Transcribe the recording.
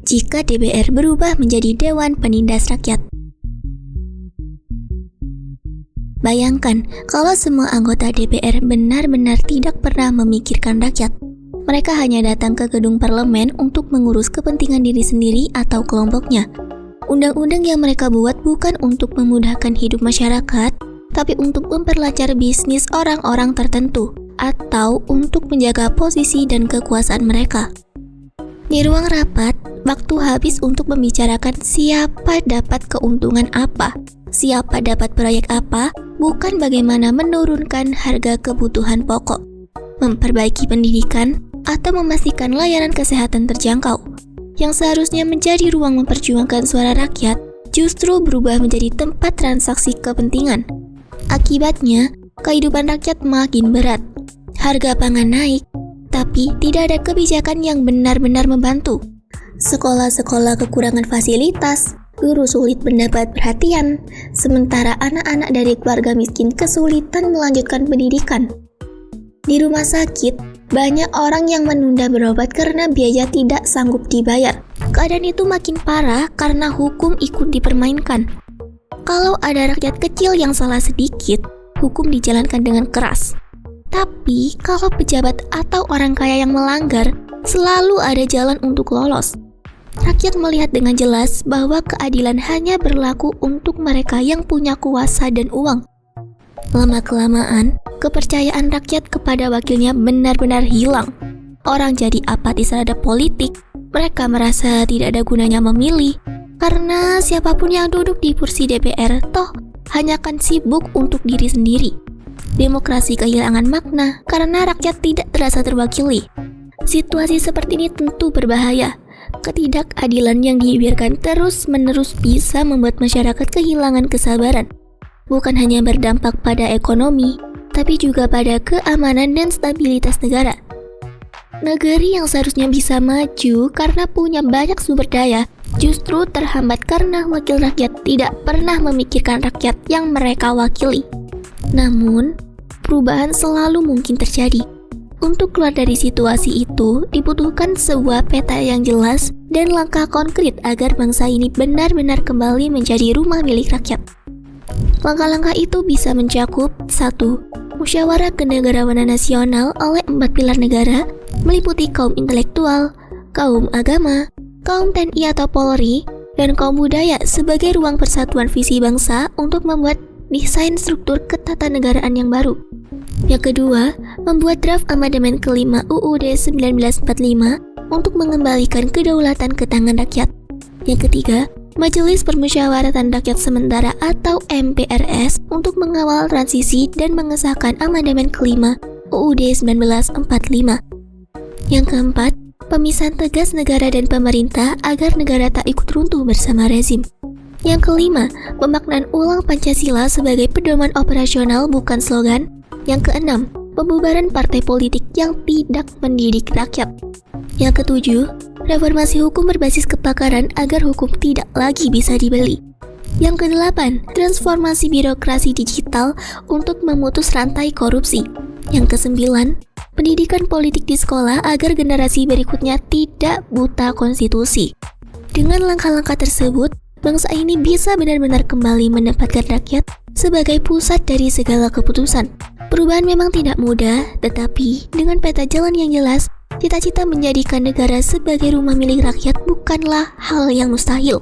jika DPR berubah menjadi Dewan Penindas Rakyat. Bayangkan kalau semua anggota DPR benar-benar tidak pernah memikirkan rakyat. Mereka hanya datang ke gedung parlemen untuk mengurus kepentingan diri sendiri atau kelompoknya. Undang-undang yang mereka buat bukan untuk memudahkan hidup masyarakat, tapi untuk memperlancar bisnis orang-orang tertentu, atau untuk menjaga posisi dan kekuasaan mereka. Di ruang rapat, waktu habis untuk membicarakan siapa dapat keuntungan apa, siapa dapat proyek apa, bukan bagaimana menurunkan harga kebutuhan pokok, memperbaiki pendidikan, atau memastikan layanan kesehatan terjangkau. Yang seharusnya menjadi ruang memperjuangkan suara rakyat, justru berubah menjadi tempat transaksi kepentingan. Akibatnya, kehidupan rakyat makin berat. Harga pangan naik, tapi tidak ada kebijakan yang benar-benar membantu. Sekolah-sekolah kekurangan fasilitas, guru sulit mendapat perhatian, sementara anak-anak dari keluarga miskin kesulitan melanjutkan pendidikan. Di rumah sakit, banyak orang yang menunda berobat karena biaya tidak sanggup dibayar. Keadaan itu makin parah karena hukum ikut dipermainkan. Kalau ada rakyat kecil yang salah sedikit, hukum dijalankan dengan keras. Tapi kalau pejabat atau orang kaya yang melanggar, selalu ada jalan untuk lolos. Rakyat melihat dengan jelas bahwa keadilan hanya berlaku untuk mereka yang punya kuasa dan uang. Lama-kelamaan, kepercayaan rakyat kepada wakilnya benar-benar hilang. Orang jadi apatis terhadap politik. Mereka merasa tidak ada gunanya memilih, karena siapapun yang duduk di kursi DPR toh hanya akan sibuk untuk diri sendiri. Demokrasi kehilangan makna karena rakyat tidak terasa terwakili. Situasi seperti ini tentu berbahaya. Ketidakadilan yang dibiarkan terus-menerus bisa membuat masyarakat kehilangan kesabaran. Bukan hanya berdampak pada ekonomi, tapi juga pada keamanan dan stabilitas negara. Negeri yang seharusnya bisa maju karena punya banyak sumber daya, justru terhambat karena wakil rakyat tidak pernah memikirkan rakyat yang mereka wakili. Namun, perubahan selalu mungkin terjadi. Untuk keluar dari situasi itu, dibutuhkan sebuah peta yang jelas dan langkah konkret agar bangsa ini benar-benar kembali menjadi rumah milik rakyat. Langkah-langkah itu bisa mencakup 1. Musyawarah Kenegarawanan Nasional oleh 4 pilar negara, meliputi kaum intelektual, kaum agama, kaum TNI atau Polri, dan kaum budaya sebagai ruang persatuan visi bangsa untuk membuat desain struktur ketatanegaraan yang baru. Yang kedua, membuat draft amandemen kelima UUD 1945 untuk mengembalikan kedaulatan ke tangan rakyat. Yang ketiga, Majelis Permusyawaratan Rakyat Sementara atau MPRS untuk mengawal transisi dan mengesahkan amandemen kelima UUD 1945. Yang keempat, pemisahan tegas negara dan pemerintah agar negara tak ikut runtuh bersama rezim. Yang kelima, pemaknaan ulang Pancasila sebagai pedoman operasional bukan slogan. Yang keenam, pembubaran partai politik yang tidak mendidik rakyat. Yang ketujuh, reformasi hukum berbasis kepakaran agar hukum tidak lagi bisa dibeli. Yang kedelapan, transformasi birokrasi digital untuk memutus rantai korupsi. Yang kesembilan, pendidikan politik di sekolah agar generasi berikutnya tidak buta konstitusi. Dengan langkah-langkah tersebut, bangsa ini bisa benar-benar kembali menempatkan rakyat sebagai pusat dari segala keputusan. Perubahan memang tidak mudah, tetapi dengan peta jalan yang jelas, cita-cita menjadikan negara sebagai rumah milik rakyat bukanlah hal yang mustahil.